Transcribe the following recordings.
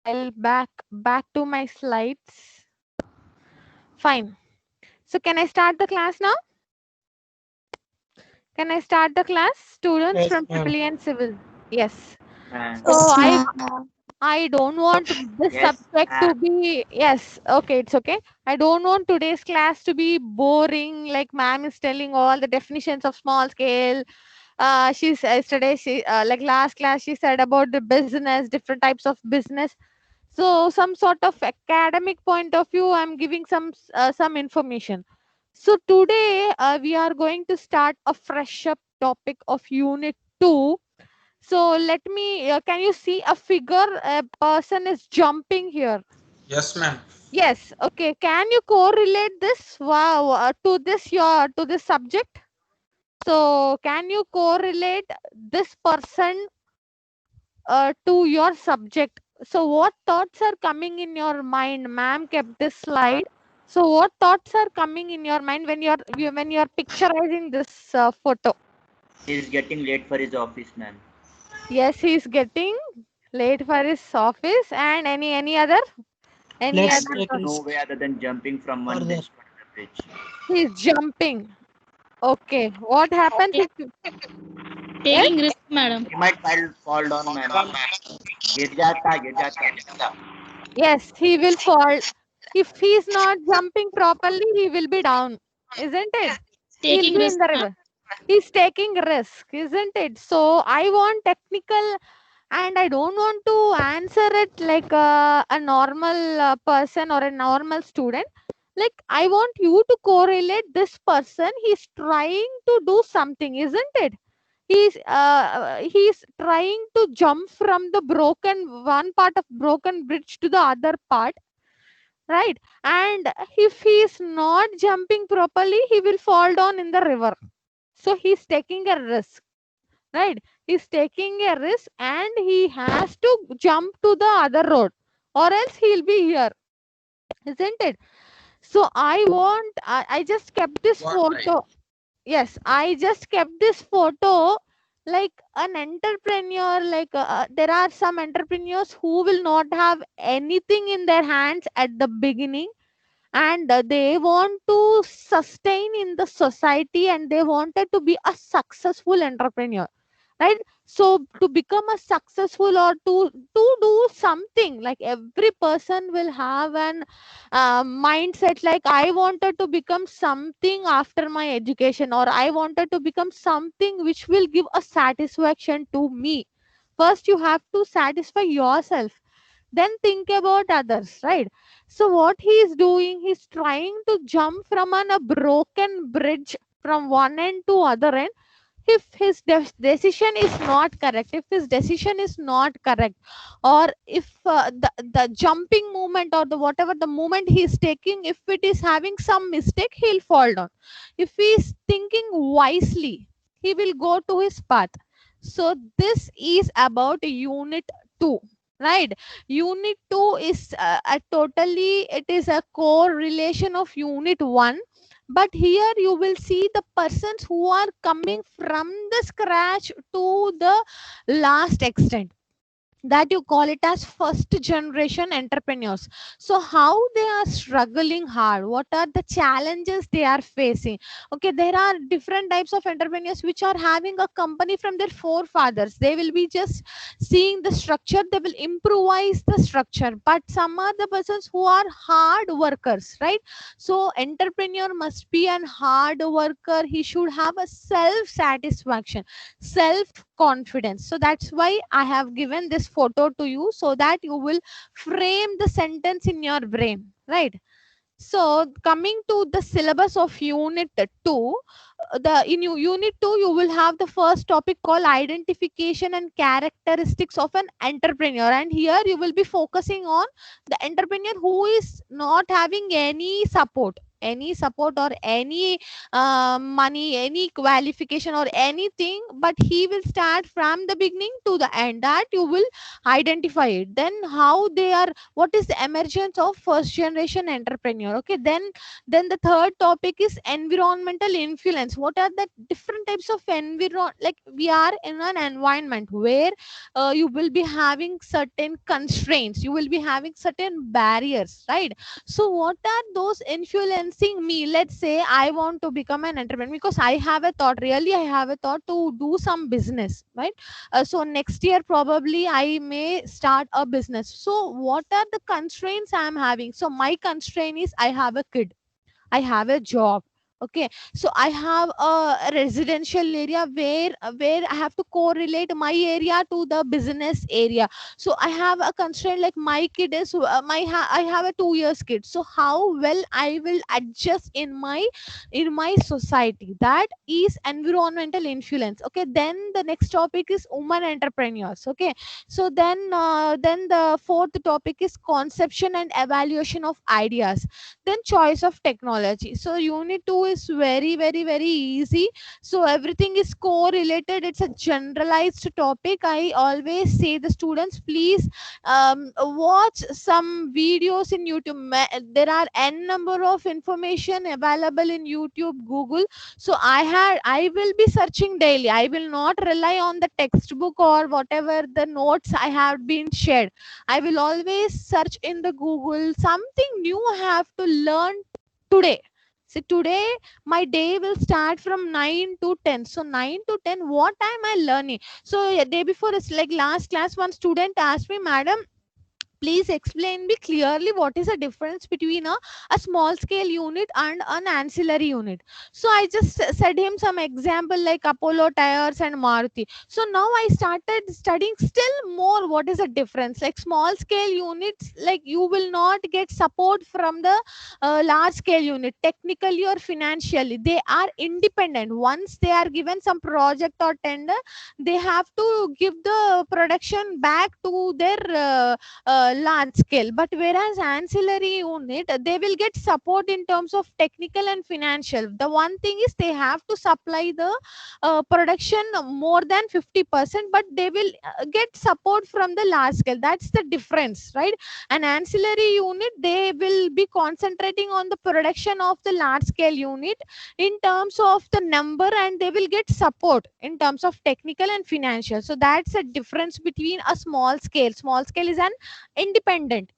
I'll back to my slides. Fine. So can I start the class now? Can I start the class? Students Yes, from ma'am. Triple E and Civil. Yes. Man. So Yes, I ma'am. I don't want this Yes, subject to ma'am. be, yes, okay, it's okay. I don't want today's class to be boring, like ma'am is telling all the definitions of small scale. She's yesterday, she like last class, she said about the business, different types of business. So some sort of academic point of view, I'm giving some information. So today we are going to start a fresh up topic of Unit 2. So let me, can you see a figure? A person is jumping here. Yes, ma'am. Yes. Okay. Can you correlate this, wow, to this subject? So can you correlate this person to your subject? So what thoughts are coming in your mind? Ma'am kept this slide. So what thoughts are coming in your mind when you're picturizing this photo? He's getting late for his office, ma'am. Yes, he's getting late for his office. And any other? Any Let's other? There's take no risk way other than jumping from one further. bridge to another bridge. He's jumping. Okay. What happens if yes? Taking risk, madam. He might fall down, ma'am. गिर जाता. Yes, he will fall. If he's not jumping properly, he will be down, isn't it? He'll Taking be in risk, the ma'am. river. He's taking risk, isn't it? So I want technical, and I don't want to answer it like a normal person or a normal student. Like I want you to correlate this person. He's trying to do something, isn't it? He's trying to jump from the broken one part of broken bridge to the other part, right? And if he is not jumping properly, he will fall down in the river. So he's taking a risk, right? He's taking a risk and he has to jump to the other road, or else he'll be here, isn't it? So I just kept this What right? photo. Yes, I just kept this photo like an entrepreneur. Like there are some entrepreneurs who will not have anything in their hands at the beginning, and they want to sustain in the society, and they wanted to be a successful entrepreneur, right? So to become a successful, or to do something, like every person will have an mindset, like I wanted to become something after my education, or I wanted to become something which will give a satisfaction to me. First you have to satisfy yourself, then think about others, right? So what he is doing, he's trying to jump from a broken bridge from one end to other end. If his decision is not correct, if his decision is not correct, or if the jumping movement, or the whatever the movement he is taking, if it is having some mistake, he'll fall down. If he is thinking wisely, he will go to his path. So this is about unit 2, right? Unit 2 is a totally, it is a core relation of unit 1, but here you will see the persons who are coming from the scratch to the last extent, that you call it as first generation entrepreneurs. So how they are struggling hard, what are the challenges they are facing? Okay, there are different types of entrepreneurs which are having a company from their forefathers. They will be just seeing the structure, they will improvise the structure. But some are the persons who are hard workers, right? So entrepreneur must be an hard worker. He should have a self satisfaction, self confidence. So that's why I have given this photo to you, so that you will frame the sentence in your brain, right? So coming to the syllabus of unit 2, unit 2 you will have the first topic called identification and characteristics of an entrepreneur, and here you will be focusing on the entrepreneur who is not having any support. any support or any money, any qualification or anything, but he will start from the beginning to the end, that you will identify it. Then how they are, what is the emergence of first generation entrepreneur. Okay, then the third topic is environmental influence. What are the different types of environment, like we are in an environment where you will be having certain constraints, you will be having certain barriers, right? So what are those influencing me? Let's say I want to become an entrepreneur because I have a thought, really I have a thought to do some business, right? So next year probably I may start a business. So what are the constraints I am having? So my constraint is I have a kid, I have a job. Okay, so I have a residential area where I have to correlate my area to the business area. So I have a constraint, like my kid is I have a 2 years kid. So how well I will adjust in my society, that is environmental influence. Okay, then the next topic is women entrepreneurs. Okay, so then the fourth topic is conception and evaluation of ideas. Then choice of technology. So unit 2 is very easy. So everything is correlated, it's a generalized topic. I always say the students, please watch some videos in YouTube. There are n number of information available in YouTube, Google. So I will be searching daily. I will not rely on the textbook or whatever the notes I have been shared. I will always search in the Google. Something new I have to learn today. So today my day will start from 9 to 10. So 9 to 10, what am I learning? So a day before, it's like last class, one student asked me, madam, please explain me clearly what is the difference between a small scale unit and an ancillary unit. So I just said him some example like Apollo tires and Maruti. So now I started studying still more what is the difference. Like small scale units, like you will not get support from the large scale unit technically or financially. They are independent. Once they are given some project or tender, they have to give the production back to their large scale. But whereas ancillary unit, they will get support in terms of technical and financial. The one thing is they have to supply the production more than 50%, but they will get support from the large scale. That's the difference, right? An ancillary unit, they will be concentrating on the production of the large scale unit in terms of the number, and they will get support in terms of technical and financial. So that's a difference between a small scale is an independent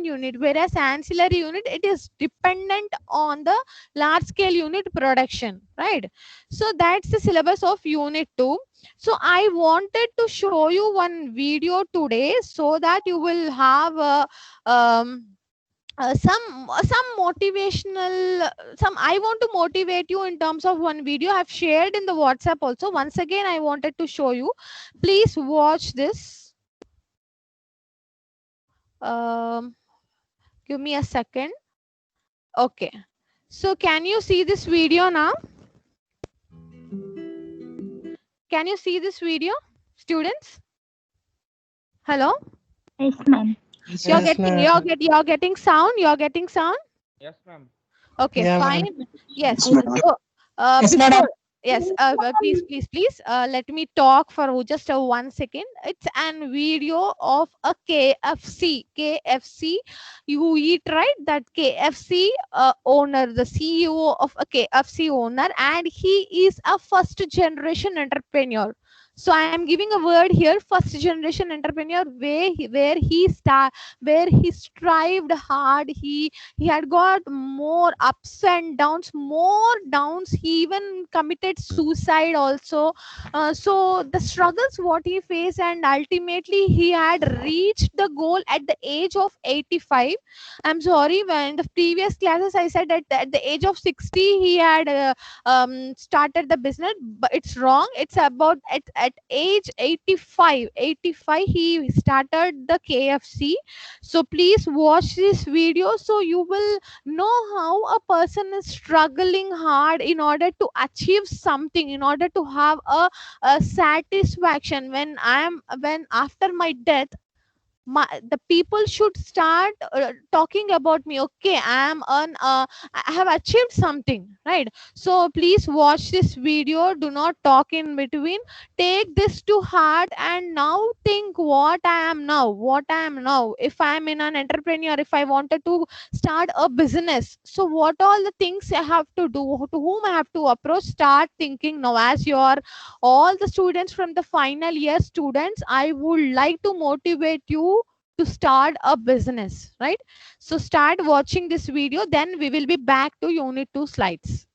unit, whereas ancillary unit, it is dependent on the large scale unit production, right? So that's the syllabus of unit 2. So I wanted to show you one video today so that you will have um, some motivational, some I want to motivate you in terms of one video I've shared in the WhatsApp also. Once again I wanted to show you, please watch this. Give me a second. Okay, so can you see this video now? Can you see this video, students? Hello? Yes, ma'am. You're getting sound? You're getting sound? Yes, ma'am. Okay, Yeah, fine. ma'am. Yes. Yes, madam. So, Yes, before, madam. yes, please, let me talk for just 1 second. It's an video of a KFC. KFC, you eat, right? That KFC owner, the CEO of a KFC owner, and he is a first generation entrepreneur. So I am giving a word here, first generation entrepreneur, where he strived hard. He had got more ups and downs, more downs. He even committed suicide also. So the struggles what he faced, and ultimately he had reached the goal at the age of 85. I'm sorry, when the previous classes I said at the age of 60 he had started the business, but it's wrong. It's about at age 85. 85 he started the KFC. So please watch this video so you will know how a person is struggling hard in order to achieve something, in order to have a satisfaction when after my death the people should start talking about me. Okay, I have achieved something, right? So please watch this video, do not talk in between, take this to heart, and now think what I am now. If I am in an entrepreneur, if I wanted to start a business, so what all the things I have to do, to whom I have to approach, start thinking now. As your all the students from the final year students, I would like to motivate you to start a business, right? So start watching this video, then we will be back to unit 2 slides.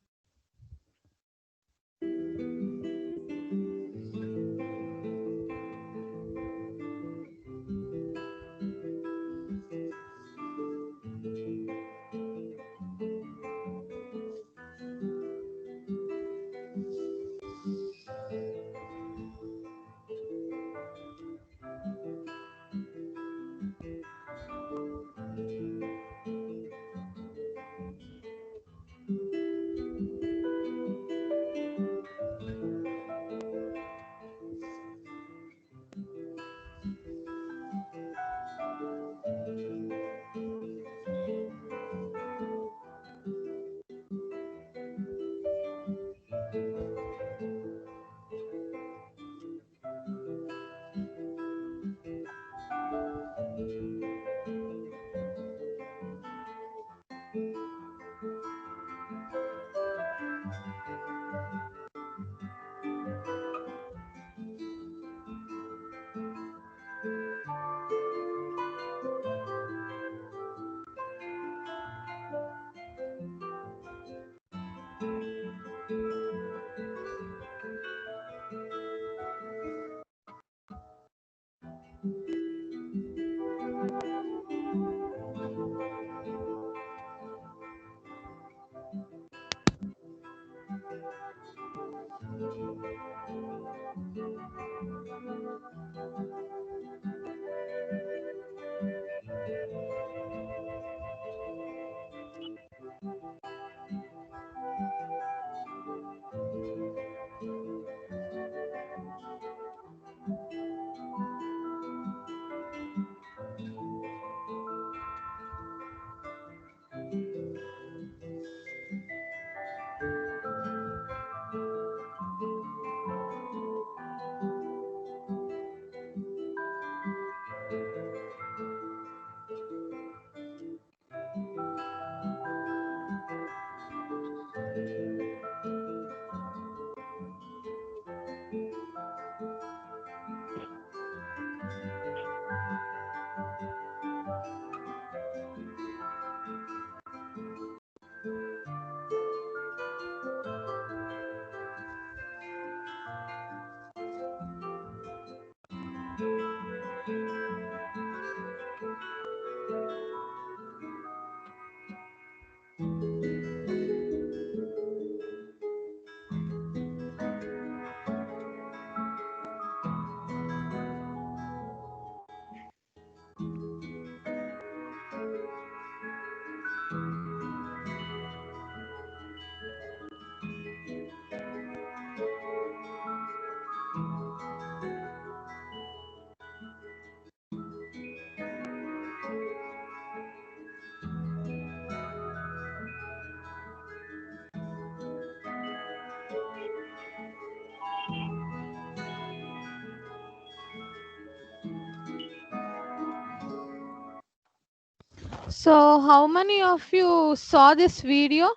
So how many of you saw this video?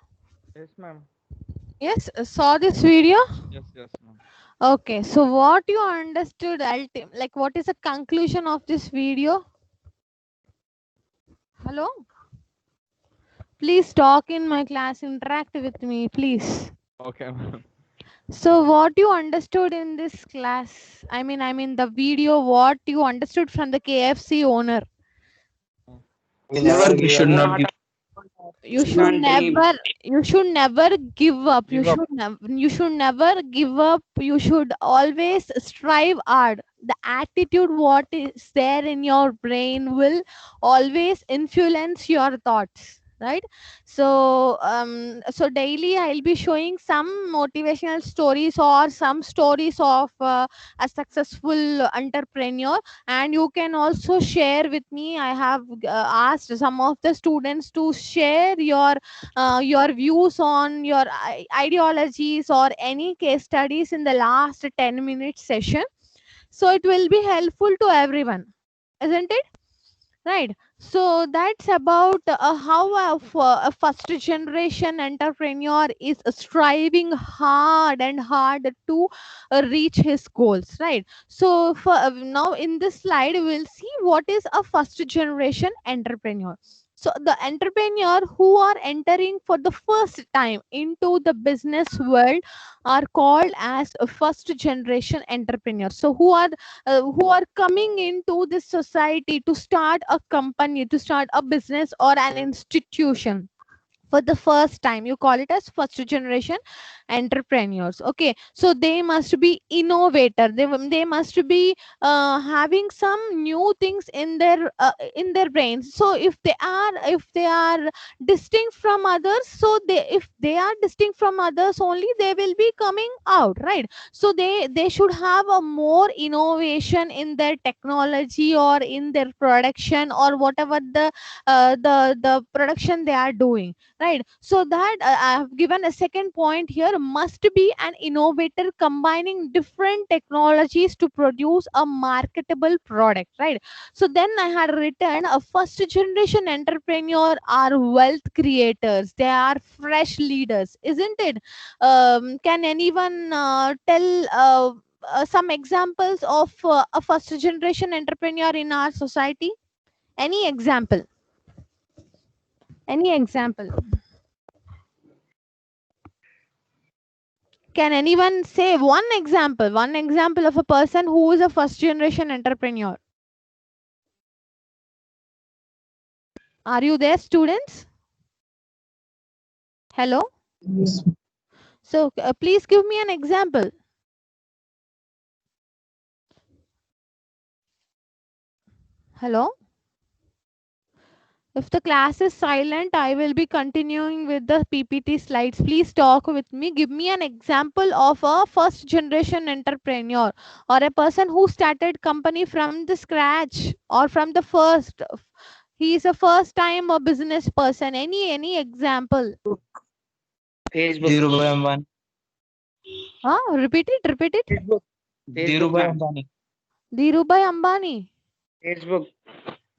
Yes, ma'am. Yes, saw this video. Yes, ma'am. Okay, so what you understood like what is the conclusion of this video? Hello, please talk in my class, interact with me, please. Okay, ma'am. So what you understood in this class, I mean the video, what you understood from the KFC owner? Never We give should up. not give You Should should not dream. never, you should never give up. Give up. You should never give up. You should always strive hard. The attitude what is there in your brain will always influence your thoughts. right? So daily I'll be showing some motivational stories or some stories of a successful entrepreneur, and you can also share with me. I have asked some of the students to share your views on your ideologies or any case studies in the last 10-minute session, so it will be helpful to everyone, isn't it? Right. So that's about how a first generation entrepreneur is striving hard and hard to reach his goals, right? So for now in this slide we'll see what is a first generation entrepreneur. So the entrepreneur who are entering for the first time into the business world are called as a first generation entrepreneurs. So who are coming into this society to start a company, to start a business or an institution for the first time, you call it as first generation entrepreneurs. Okay, so they must be innovator, they must be having some new things in their brains. So if they are distinct from others, so they if they are distinct from others only, they will be coming out, right? So they should have a more innovation in their technology or in their production or whatever the production they are doing, right? So that I have given a second point here, must be an innovator combining different technologies to produce a marketable product, right? So then I had written a first generation entrepreneur are wealth creators, they are fresh leaders, isn't it? Can anyone tell some examples of a first generation entrepreneur in our society? Any example? Any example? Can anyone say one example of a person who is a first generation entrepreneur? Are you there, students? Hello? Yes. So please give me an example. Hello? If the class is silent, I will be continuing with the PPT slides. Please talk with me. Give me an example of a first generation entrepreneur or a person who started company from the scratch or from the first. He is a first time a business person. Any example? Facebook. Dhirubhai Ambani. Repeat it, repeat it. Facebook. Dhirubhai ma'am. Ambani. Dhirubhai Ambani. Facebook.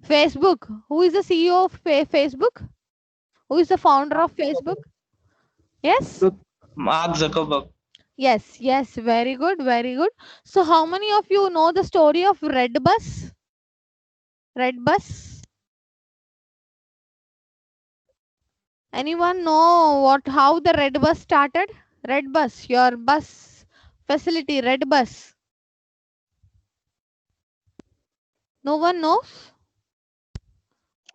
Facebook. Who is the CEO of Facebook? Who is the founder of Facebook? Yes? Mark Zuckerberg. Yes, yes. Very good, very good. So how many of you know the story of Redbus? Redbus? Anyone know how the Redbus started? Redbus, your bus facility, Redbus. No one knows?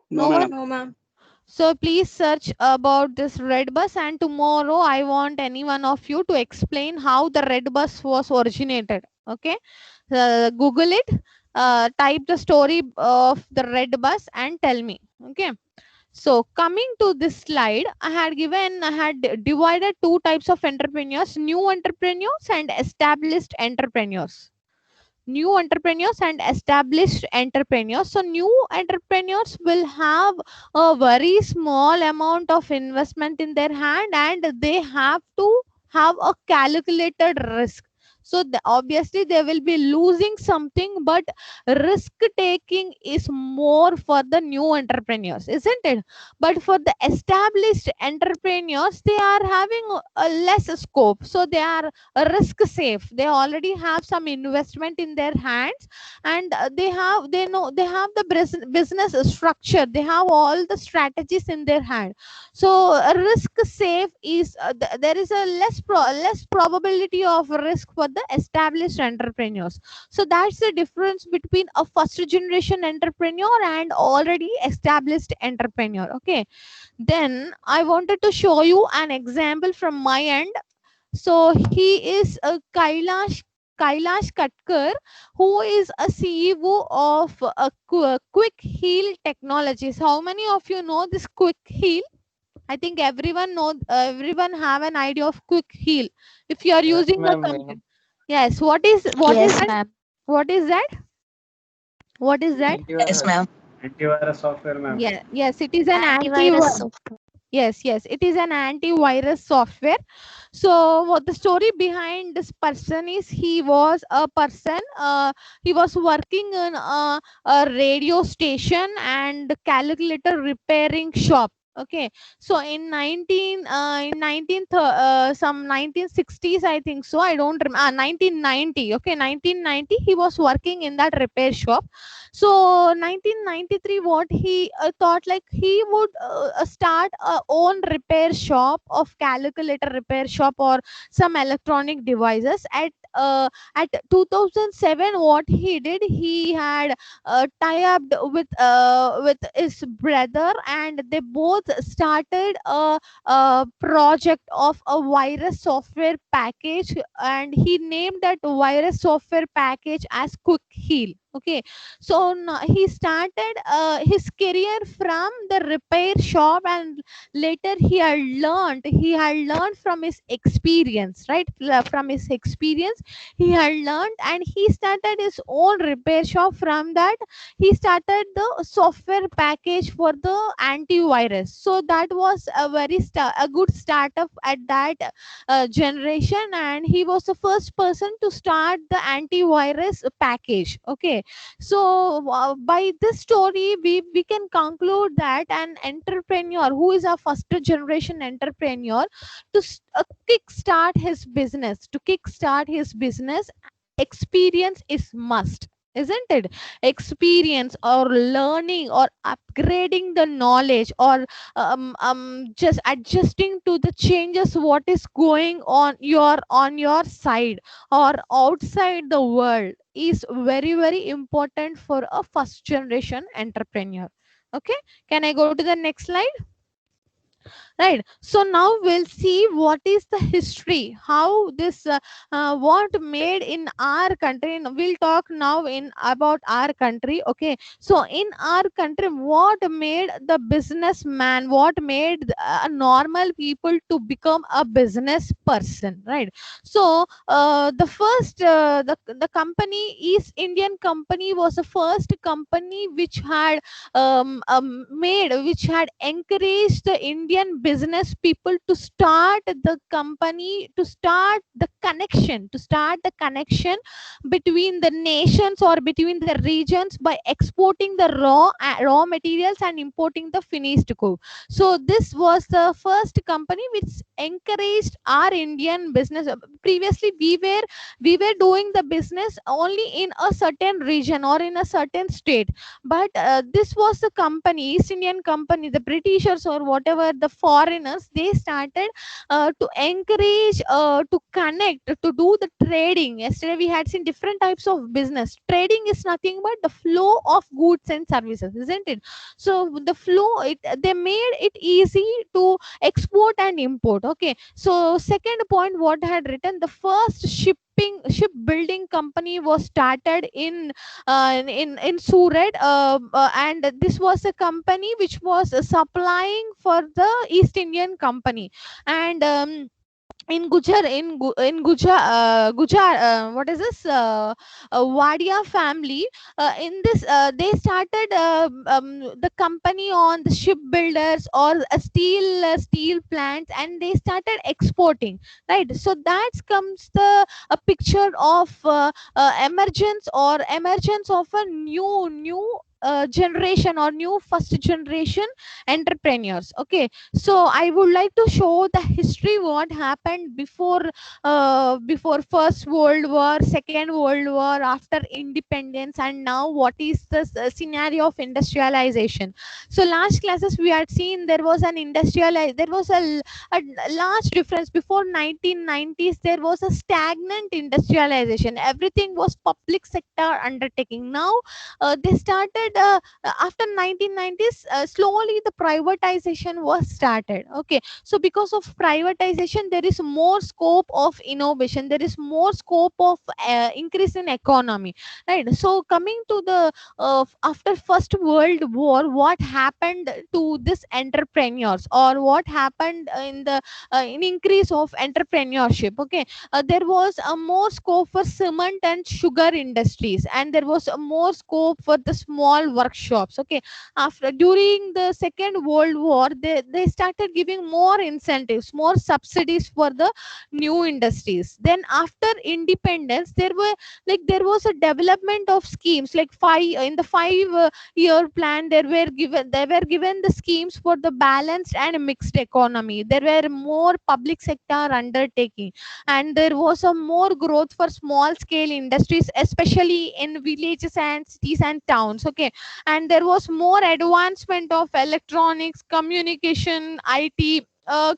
No, one? ma'am. No, ma'am. So please search about this red bus, and tomorrow I want any one of you to explain how the red bus was originated. Okay, Google it, type the story of the red bus and tell me. Okay. So coming to this slide, I had divided two types of entrepreneurs: new entrepreneurs and established entrepreneurs. New entrepreneurs and established entrepreneurs. So new entrepreneurs will have a very small amount of investment in their hand, and they have to have a calculated risk. So obviously they will be losing something, but risk taking is more for the new entrepreneurs, isn't it? But for the established entrepreneurs, they are having a less scope, so they are risk safe. They already have some investment in their hands, and they have the business structure, they have all the strategies in their hand. So risk safe is there is a less probability of risk for the established entrepreneurs. So that's the difference between a first generation entrepreneur and already established entrepreneur. Okay, then I wanted to show you an example from my end. So he is a Kailash Katkar, who is a CEO of a Quick Heal Technologies. How many of you know this Quick Heal? I think everyone have an idea of quick heal. If you are Yes, using a ma'am. computer, yes. What is Yes, that? ma'am. What is that? What is that? Yes, Antivirus. ma'am. Antivirus software, ma'am. Yeah, yes. It is an Antivirus antivirus. software. Yes, yes. It is an antivirus software. So what the story behind this person is, he was a person, he was working in a radio station and calculator repairing shop. Okay, so in 1960s, I think so, I don't remember, 1990. Okay, 1990 he was working in that repair shop. So 1993, what he thought, like he would start a own repair shop of calculator repair shop or some electronic devices. At 2007, what he did, he had tie up with his brother, and they both started a project of a virus software package, and he named that virus software package as Quick Heal. Okay, so he started his career from the repair shop, and later he had learned from his experience, right? From his experience, he had learned, and he started his own repair shop. From that, he started the software package for the antivirus. So that was a good startup at that generation, and he was the first person to start the antivirus package. Okay, so by this story, we can conclude that an entrepreneur who is a first generation entrepreneur, to kickstart his business, experience is must, isn't it? Experience or learning or upgrading the knowledge, or just adjusting to the changes what is going on your side or outside the world is very very important for a first generation entrepreneur. Okay, can I go to the next slide? Right, so now we'll see what is the history, how this what made in our country. We'll talk now in about our country. Okay, so in our country, what made the businessman, what made normal people to become a business person, right? So the first the company, East Indian Company, was the first company which had which had encouraged the Indian business people to start the company, to start the connection between the nations or between the regions by exporting the raw materials and importing the finished good. So this was the first company which encouraged our Indian business. Previously, we were doing the business only in a certain region or in a certain state, but this was the company, East Indian Company, the Britishers or whatever the foreigners, they started to encourage, to connect, to do the trading. Yesterday we had seen different types of business. Trading is nothing but the flow of goods and services, isn't it? So the flow, they made it easy to export and import. Okay, so second point, what I had written, the first shipbuilding company was started in Surat, and this was a company which was supplying for the East Indian Company. And in Gujar, in Gujar, what is this? Wadia family. In this, they started the company on the shipbuilders or steel plants, and they started exporting. Right. So that comes a picture of emergence of a new generation or new first generation entrepreneurs. Okay, so I would like to show the history what happened before First World War, Second World War, after independence, and now what is the scenario of industrialization. So last classes we had seen there was there was a large difference. Before 1990s, there was a stagnant industrialization. Everything was public sector undertaking. Now they started after 1990s, slowly the privatization was started. Okay, so because of privatization, there is more scope of innovation, there is more scope of increase in economy, right? So coming to the after First World War, what happened to this entrepreneurs, or what happened in the in increase of entrepreneurship? Okay, there was a more scope for cement and sugar industries, and there was a more scope for the small workshops. Okay, after during the Second World War, they started giving more incentives, more subsidies for the new industries. Then after independence, there was a development of schemes, like five in the 5 year plan, they were given the schemes for the balanced and mixed economy. There were more public sector undertaking, and there was a more growth for small scale industries, especially in villages and cities and towns. Okay, and there was more advancement of electronics, communication, IT.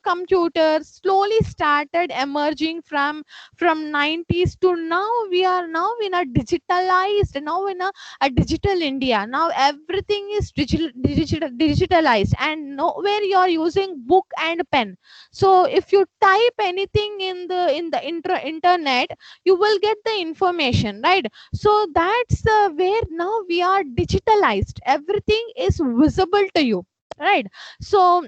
Computers slowly started emerging from 90s to now. We are now in a digitalized, now in a digital India. Now everything is digitalized, and nowhere you are using book and pen. So if you type anything in the internet, you will get the information, right? So that's where now we are digitalized, everything is visible to you, right? So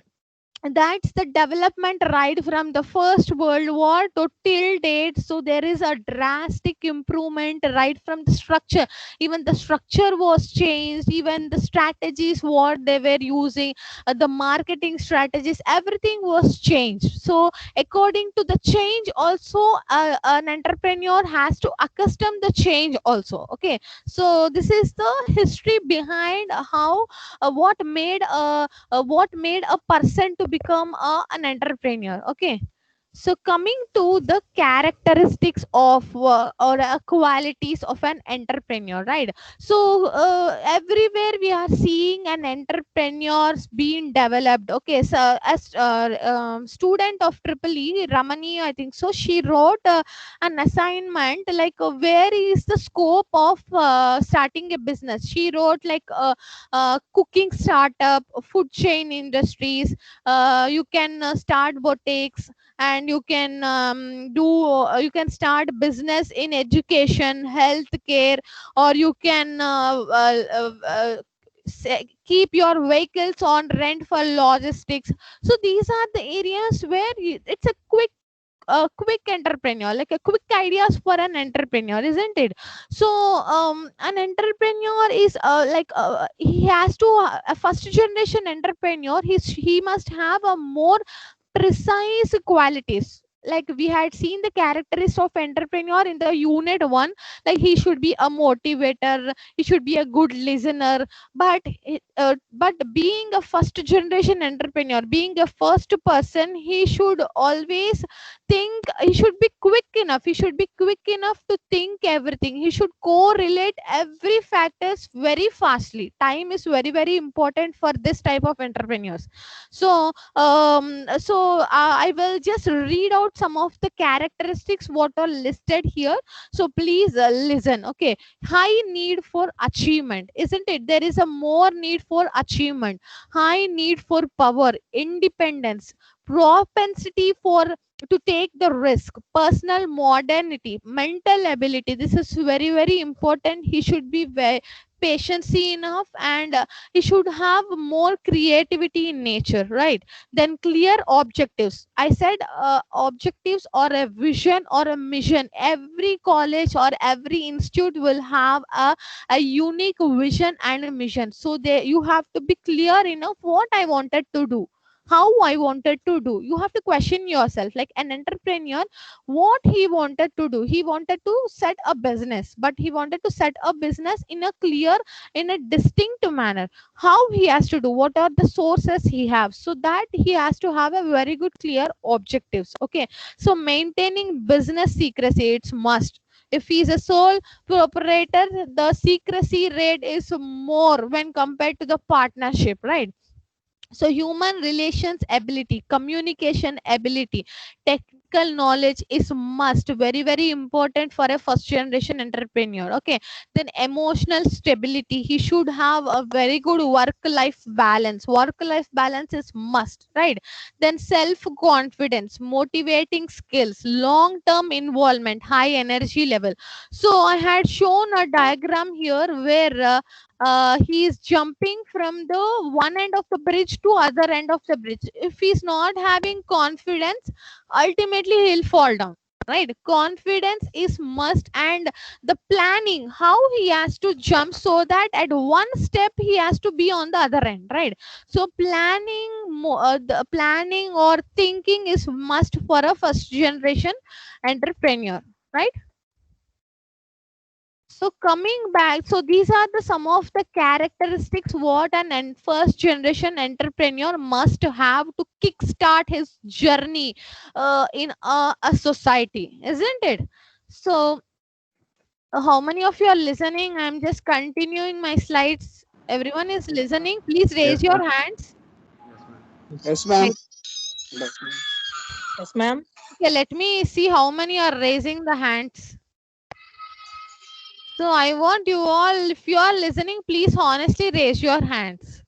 that's the development right from the First World War to till date. So there is a drastic improvement right from the structure. Even the structure was changed, even the strategies what they were using, the marketing strategies, everything was changed. So according to the change also, an entrepreneur has to accustom the change also. Okay, so this is the history behind how what made a person to become an entrepreneur. Okay, so coming to the characteristics of qualities of an entrepreneur, right? So everywhere we are seeing an entrepreneurs being developed. Okay, so as student of Triple E, Ramani, I think so, she wrote an assignment like where is the scope of starting a business. She wrote like cooking startup, food chain industries, you can start boutiques, and you can start business in education, healthcare, or you can keep your vehicles on rent for logistics. So these are the areas where it's a quick entrepreneur, like a quick ideas for an entrepreneur, isn't it? So an entrepreneur is he has to a first generation entrepreneur, he must have a more precise qualities. Like we had seen the characteristics of entrepreneur in the unit 1, like he should be a motivator, he should be a good listener. But being a first generation entrepreneur, being a first person, he should always think, he should be quick enough, he should be quick enough to think everything, he should correlate every factors very fastly. Time is very very important for this type of entrepreneurs. So I will just read out some of the characteristics what are listed here. So please listen. Okay, high need for achievement, isn't it? There is a more need for achievement, high need for power, independence, propensity for to take the risk, personal modernity, mental ability. This is very very important. He should be very patience enough, and he should have more creativity in nature, right? Then clear objectives. I said objectives or a vision or a mission. Every college or every institute will have a unique vision and a mission. So they, you have to be clear enough what I wanted to do, how I wanted to do. You have to question yourself, like an entrepreneur, what he wanted to do. He wanted to set a business, but he wanted to set a business in a clear, in a distinct manner. How he has to do, what are the sources he have, so that he has to have a very good clear objectives. Okay, so maintaining business secrecy, it's must. If he is a sole proprietor, the secrecy rate is more when compared to the partnership, right? So human relations ability, communication ability, technical knowledge is must, very very important for a first generation entrepreneur. Okay, then emotional stability, he should have a very good work life balance. Work life balance is must, right? Then self confidence, motivating skills, long term involvement, high energy level. So I had shown a diagram here where he is jumping from the one end of the bridge to other end of the bridge. If he's not having confidence, ultimately he'll fall down, right? Confidence is must. And the planning, how he has to jump so that at one step he has to be on the other end, right? So planning, the planning or thinking is must for a first generation entrepreneur, right? So coming back, so these are the some of the characteristics what an first generation entrepreneur must have to kickstart his journey in a society, isn't it? So how many of you are listening? I'm just continuing my slides. Everyone is listening. Please raise Yes, your ma'am. hands. Yes, ma'am. Yes, ma'am. Okay, let me see how many are raising the hands. So I want you all, if you are listening, please honestly raise your hands.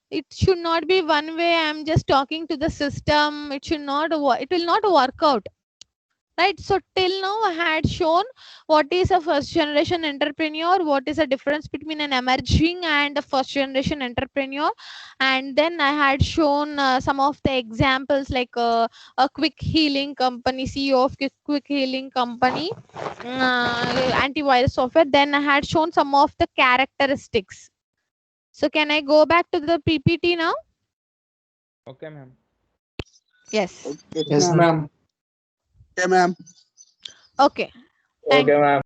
It should not be one way. I'm just talking to the system. It should not. It will not work out, right? So till now I had shown what is a first generation entrepreneur, what is the difference between an emerging and a first generation entrepreneur, and then I had shown some of the examples like a quick healing company, CEO of quick healing company, antivirus software. Then I had shown some of the characteristics. So can I go back to the PPT now? Okay, ma'am. Yes. Okay, Yes, ma'am. Okay, ma'am. Okay. Thank you. Okay, ma'am.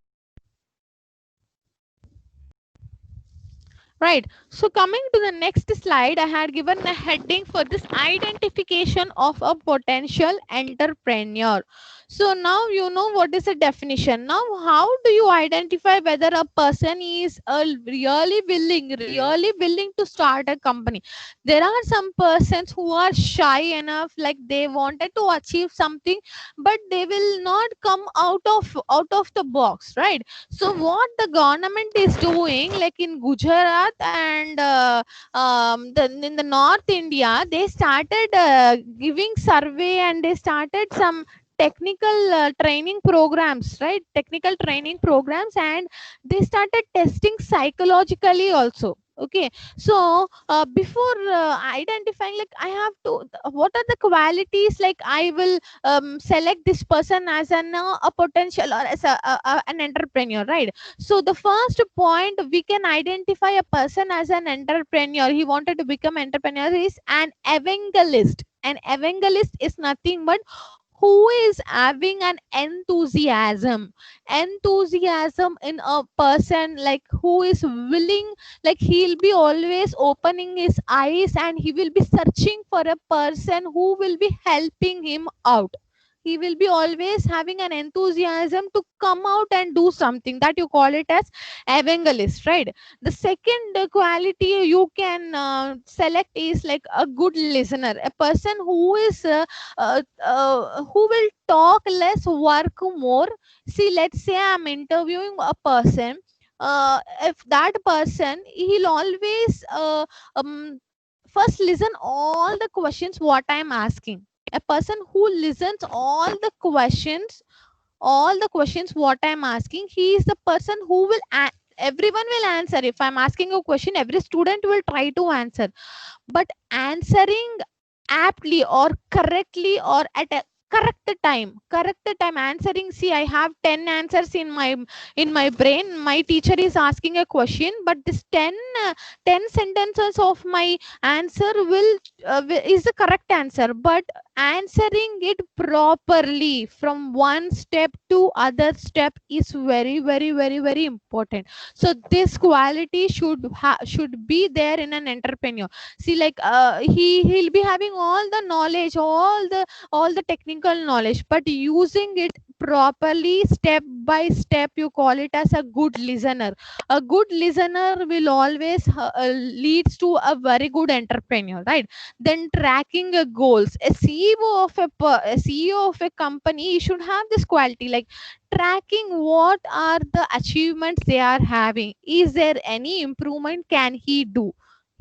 Right. So coming to the next slide, I had given a heading for this identification of a potential entrepreneur. So now you know what is the definition. Now, how do you identify whether a person is really willing to start a company? There are some persons who are shy enough, like they wanted to achieve something, but they will not come out of the box, right? So what the government is doing, like in Gujarat and in the North India, they started giving survey and they started some technical training programs, right? Technical training programs, and they started testing psychologically also. Okay, so before identifying, like I have to, what are the qualities, like I will select this person as a potential or as an entrepreneur, right? So the first point, we can identify a person as an entrepreneur, he wanted to become entrepreneur, is an evangelist. An evangelist is nothing but who is having an enthusiasm in a person, like who is willing, like he'll be always opening his eyes and he will be searching for a person who will be helping him out. He will be always having an enthusiasm to come out and do something, that you call it as evangelist, right? The second quality you can select is like a good listener, a person who is who will talk less, work more. See, let's say I'm interviewing a person, if that person, he'll always first listen all the questions what I'm asking. A person who listens all the questions what I'm asking, he is the person who will everyone will answer. If I'm asking a question, every student will try to answer, but answering aptly or correctly or at a correct time answering. See, I have 10 answers in my brain. My teacher is asking a question, but this 10 sentences of my answer is the correct answer, but answering it properly from one step to other step is very very very very important. So this quality should be there in an entrepreneur. See, like he'll be having all the knowledge, all the technical knowledge, but using it properly, step by step, you call it as a good listener. A good listener will always leads to a very good entrepreneur, right? Then tracking goals. A CEO of a CEO of a company, he should have this quality, like tracking what are the achievements they are having. Is there any improvement can he do?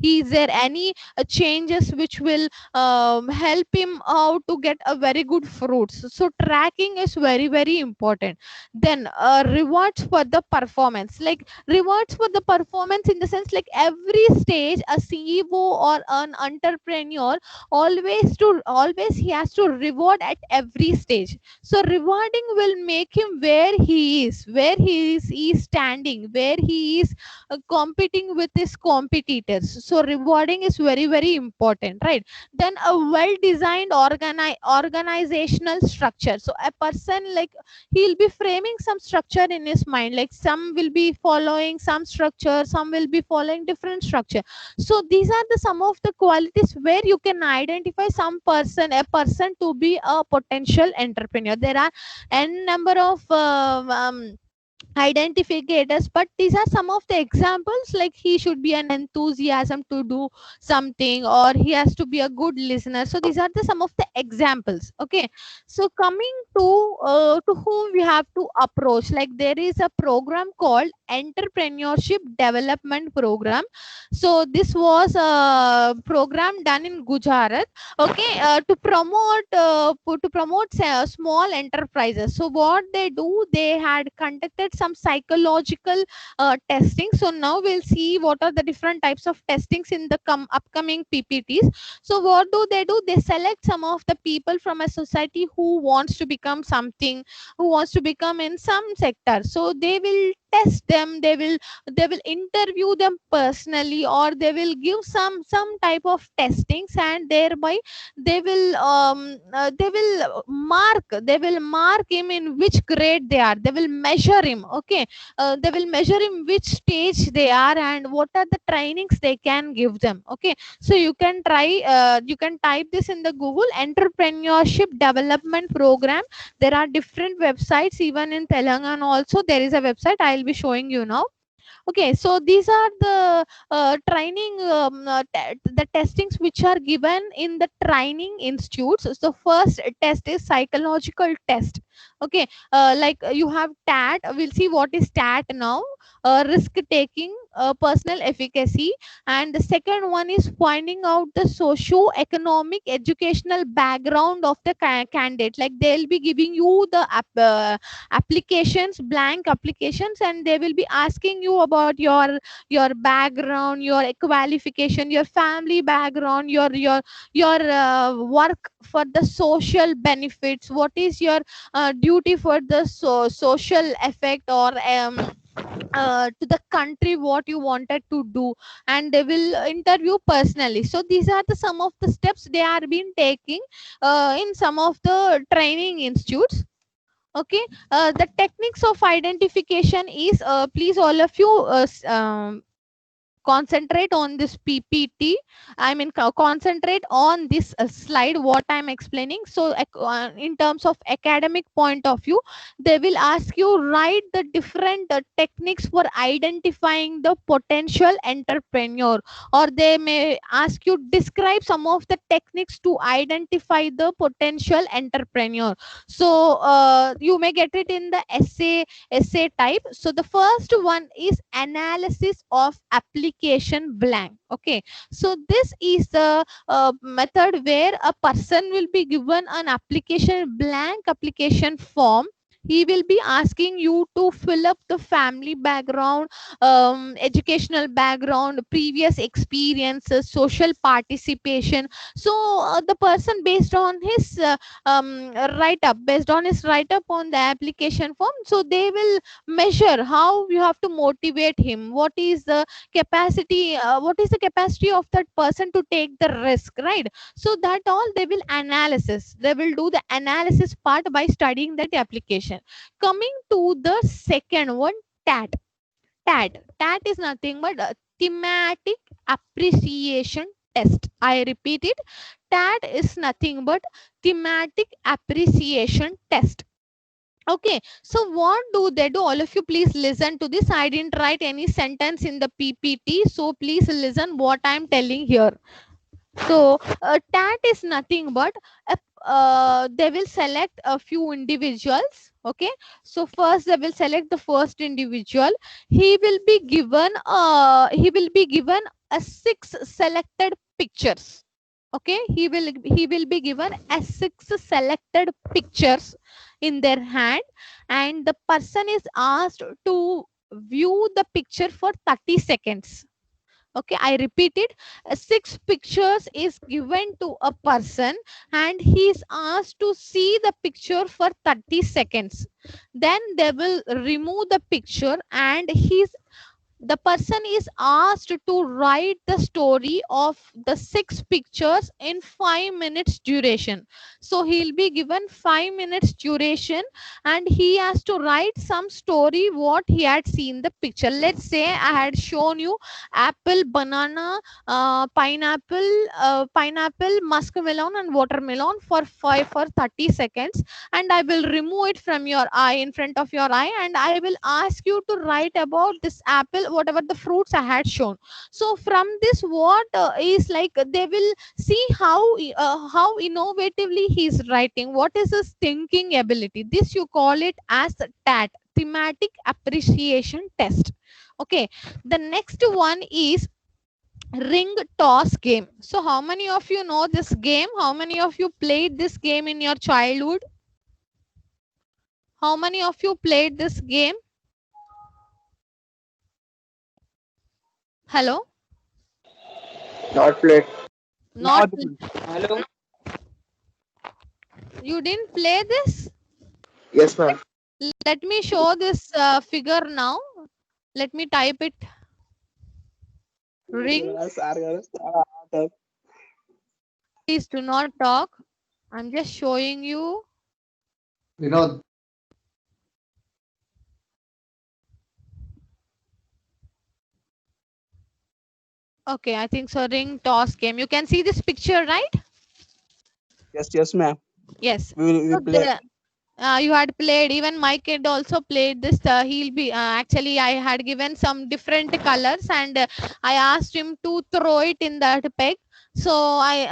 Is there any changes which will help him out to get a very good fruits? So tracking is very very important. Then rewards for the performance, like rewards for the performance in the sense, like every stage a CEO or an entrepreneur always he has to reward at every stage. So rewarding will make him where he is standing, where he is competing with his competitors. So rewarding is very very important, right? Then a well designed organizational structure. So a person, like he'll be framing some structure in his mind, like some will be following some structure, some will be following different structure. So these are the some of the qualities where you can identify a person to be a potential entrepreneur. There are n number of identificators, but these are some of the examples, like he should be an enthusiasm to do something, or he has to be a good listener. So these are the some of the examples. Okay, so coming to whom we have to approach, like there is a program called entrepreneurship development program. So this was a program done in Gujarat, okay, to promote small enterprises. So what they do, they had conducted some psychological testing. So now we'll see what are the different types of testings in the upcoming PPTs. So what do? They select some of the people from a society who wants to become something, who wants to become in some sector. So they will test them, they will interview them personally, or they will give some type of testings, and thereby they will mark him in which grade they are. They will measure him. Okay, they will measure him which stage they are and what are the trainings they can give them. Okay, so you can try, you can type this in the Google, entrepreneurship development program. There are different websites, even in Telangana also there is a website, I'll be showing you now. Okay, so these are the training the testings which are given in the training institutes. So first test is psychological test. Okay, like you have TAT. We'll see what is TAT now. Risk taking, personal efficacy. And the second one is finding out the socio-economic educational background of the candidate. Like they'll be giving you the applications, blank applications, and they will be asking you about your background, your qualification, your family background, your work for the social benefits. What is your duty for the social effect, or to the country, what you wanted to do, and they will interview personally. So these are the some of the steps they are been taking in some of the training institutes. Okay, the techniques of identification is, please all of you concentrate on this PPT. I mean, concentrate on this slide, what I'm explaining. So in terms of academic point of view, they will ask you write the different techniques for identifying the potential entrepreneur, or they may ask you describe some of the techniques to identify the potential entrepreneur. So you may get it in the essay type. So the first one is analysis of application blank. Okay, so this is the method where a person will be given an application blank application form. He will be asking you to fill up the family background, educational background, previous experiences, social participation. So the person, based on his write up on the application form, so they will measure how you have to motivate him, what is the capacity of that person to take the risk, right? So that all they will do the analysis part by studying that application. Coming to the second one, tat tat is nothing but a thematic appreciation test. I repeat it, tat is nothing but thematic appreciation test. Okay, so what do they do? All of you, please listen to this. I didn't write any sentence in the PPT, so please listen what I'm telling here. So TAT is nothing but they will select a few individuals. Okay, so first they will select the first individual. He will be given a 6 selected pictures. Okay, he will be given a 6 selected pictures in their hand, and the person is asked to view the picture for 30 seconds. Okay, I repeat it. 6 pictures is given to a person and he is asked to see the picture for 30 seconds. Then they will remove the picture and the person is asked to write the story of the 6 pictures in 5 minutes duration. So he'll be given 5 minutes duration and he has to write some story what he had seen the picture. Let's say I had shown you apple, banana, pineapple, muskmelon and watermelon for 30 seconds, and I will remove it from your eye, in front of your eye, and I will ask you to write about this apple, whatever the fruits I had shown. So from this, what is like, they will see how innovatively he is writing, what is his thinking ability. This you call it as TAT, thematic appreciation test. Okay, the next one is ring toss game. So how many of you know this game? How many of you played this game in your childhood? How many of you played this game? Hello? Not played. Not Hello. you didn't play this? Yes, ma'am. Let me show this figure now. Let me type it. Ring. Please do not talk. I'm just showing you. Vinod. Okay, I think so. Ring toss game. You can see this picture, right? Yes, ma'am. Yes. We So play. you had played, even my kid also played this. He'll be actually, I had given some different colors and I asked him to throw it in that peg. So I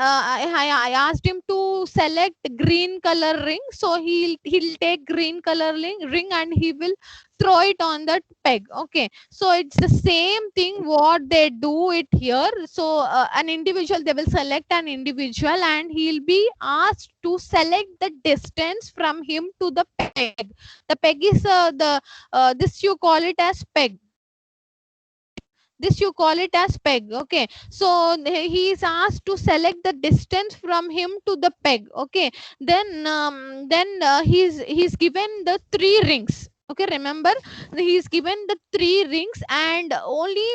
asked him to select green color ring, so he'll take green color ring and he will throw it on that peg. Okay, so it's the same thing what they do it here. So an individual, they will select an individual and he'll be asked to select the distance from him to the peg. The peg is the this you call it as peg. This you call it as peg. Okay, so he is asked to select the distance from him to the peg. Okay, then he's given the 3 rings. Okay, remember, he's given the 3 rings and only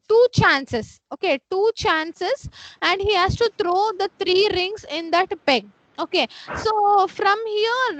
2 chances. Okay, 2 chances, and he has to throw the 3 rings in that peg. Okay, so from here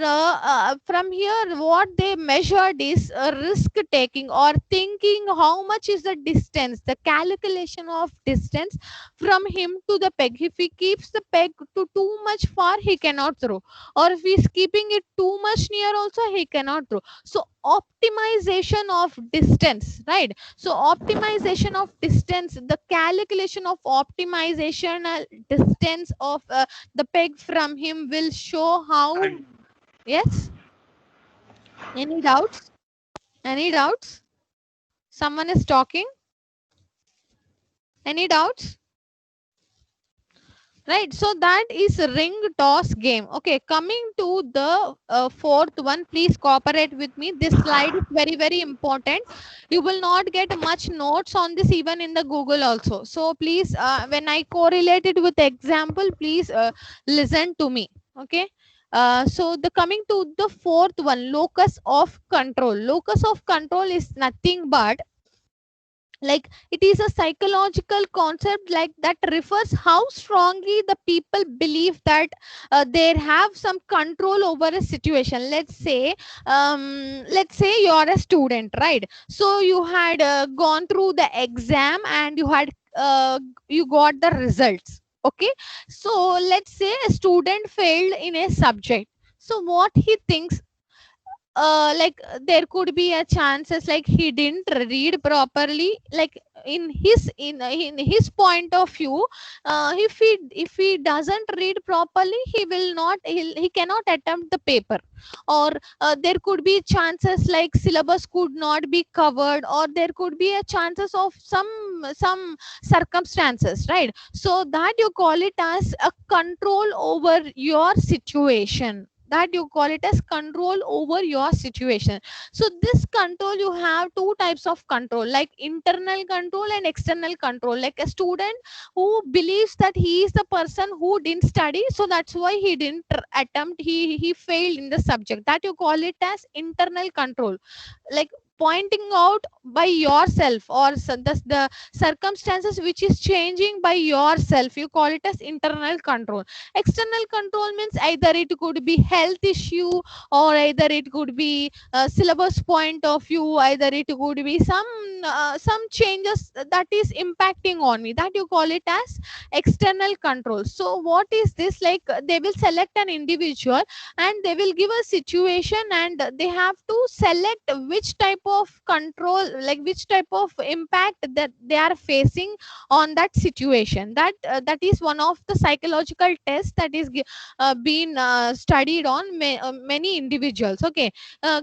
what they measured is risk taking or thinking how much is the distance, the calculation of distance from him to the peg. If he keeps the peg to too much far, he cannot throw, or if he's keeping it too much near also, he cannot throw. So optimization of distance, right? So optimization of distance, the calculation of optimization distance of the peg from him will show how. Yes, any doubts? Any doubts? Someone is talking. Any doubts? Right, so that is ring toss game. Okay, coming to the fourth one, please cooperate with me. This slide is very important. You will not get much notes on this even in the Google also. So please, when I correlate it with example, please listen to me. Okay, so the coming to the fourth one, locus of control. Locus of control is nothing but, like, it is a psychological concept like that refers how strongly the people believe that they have some control over a situation. Let's say you are a student, right? So you had gone through the exam and you got the results. Okay, so let's say a student failed in a subject. So what he thinks, there could be a chances like he didn't read properly, like in his point of view, if he doesn't read properly, he cannot attempt the paper. Or there could be chances like syllabus could not be covered, or there could be a chances of some circumstances, right? So that you call it as a control over your situation, that you call it as control over your situation. So this control, you have two types of control, like internal control and external control. Like a student who believes that he is the person who didn't study, so that's why he didn't attempt, he failed in the subject, that you call it as internal control, like pointing out by yourself, or the circumstances which is changing by yourself, you call it as internal control. External control means either it could be health issue, or either it could be syllabus point of view, either it could be some changes that is impacting on me, that you call it as external control. So what is this, like they will select an individual and they will give a situation, and they have to select which type of control, like which type of impact that they are facing on that situation. That is one of the psychological tests that is been studied on many individuals. Okay,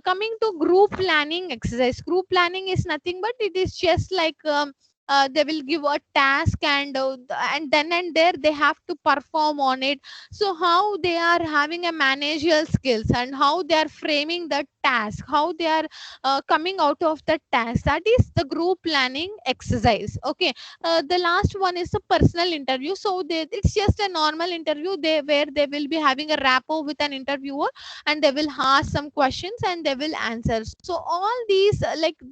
coming to group planning exercise. Group planning is nothing but it is just like they will give a task, and then and there they have to perform on it. So how they are having a managerial skills, and how they are framing the task, how they are coming out of the task, that is the group planning exercise. Okay, the last one is a personal interview. So it's just a normal interview, where they will be having a rapport with an interviewer, and they will ask some questions and they will answer. So all these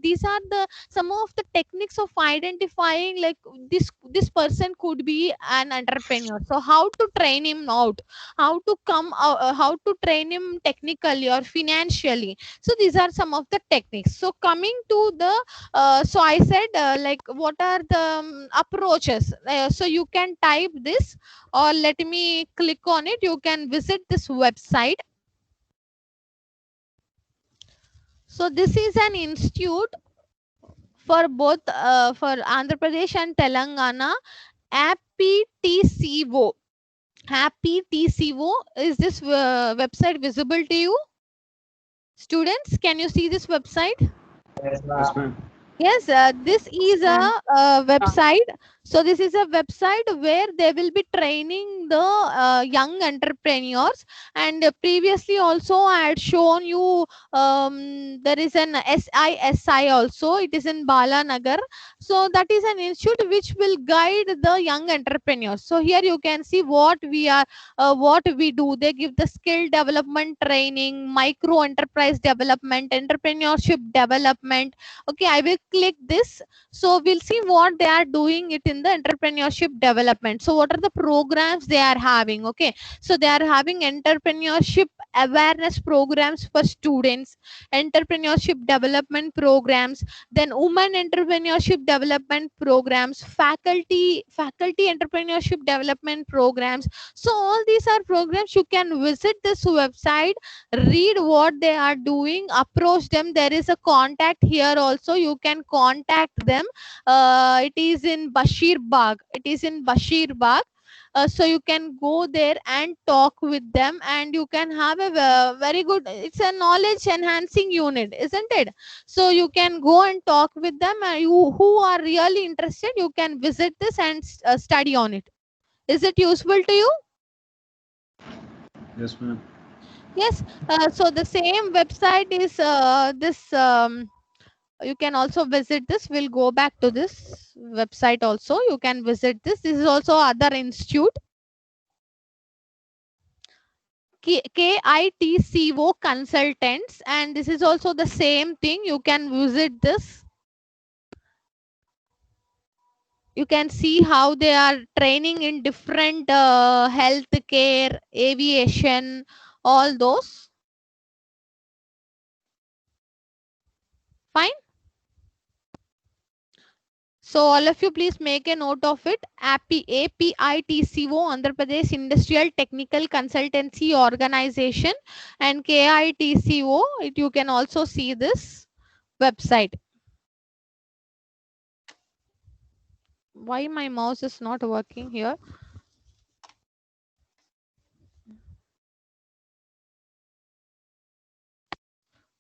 these are the some of the techniques of identifying, like this person could be an entrepreneur. So how to train him out, how to how to train him technically or financially. So these are some of the techniques. So coming to the so I said like what are the approaches. So you can type this, or let me click on it, you can visit this website. So this is an institute for both for Andhra Pradesh and Telangana. AppyTCO. AppyTCO. Is this website visible to you? Students, can you see this website? Yes, ma'am. Yes, this is a website. So this is a website where they will be training the young entrepreneurs. And previously also I had shown you there is an SISI also. It is in Balanagar. So that is an institute which will guide the young entrepreneurs. So here you can see what we do. They give the skill development training, micro enterprise development, entrepreneurship development. Okay, I will click this. So we'll see what they are doing it in the entrepreneurship development. So what are the programs they are having? Okay, so they are having entrepreneurship awareness programs for students, entrepreneurship development programs, then women entrepreneurship development programs, faculty entrepreneurship development programs. So all these are programs. You can visit this website, read what they are doing, approach them. There is a contact here also, you can contact them. It is in Bashir Bagh. So you can go there and talk with them, and you can have a very good, it's a knowledge enhancing unit, isn't it? So you can go and talk with them, and you who are really interested, you can visit this and study on it. Is it useful to you? Yes, ma'am. Yes. So the same website is this you can also visit this. We'll go back to this website also. You can visit this. This is also other institute. KITCO consultants, and this is also the same thing. You can visit this. You can see how they are training in different healthcare, aviation, all those. Fine. So all of you please make a note of it. APITCO, Andhra Pradesh Industrial Technical Consultancy Organization, and KITCO. You can also see this website. Why my mouse is not working here?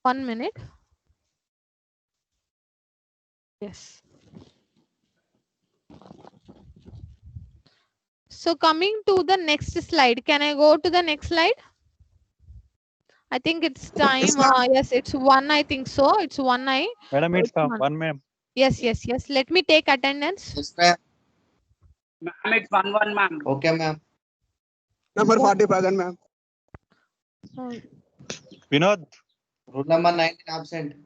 One minute. Yes. So coming to the next slide, can I go to the next slide? I think it's time. Yes, ma'am. Yes, it's one. I think so. It's one. Madam, it's one. one, ma'am. Yes. Let me take attendance. Yes, ma'am. Ma'am, it's 1-1, ma'am. Okay, ma'am. Number 40 present, ma'am. Vinod. Roll number 19 absent.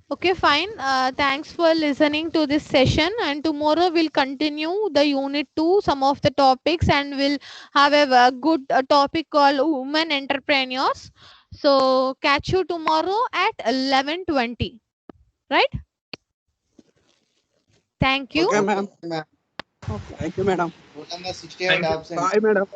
Okay, fine. Thanks for listening to this session, and tomorrow we'll continue the unit 2, some of the topics, and we'll have a good topic called women entrepreneurs. So catch you tomorrow at 11:20, right? Thank you. Okay, ma'am. Ma'am. Thank you, madam. Roll number 68 absent. Bye, madam.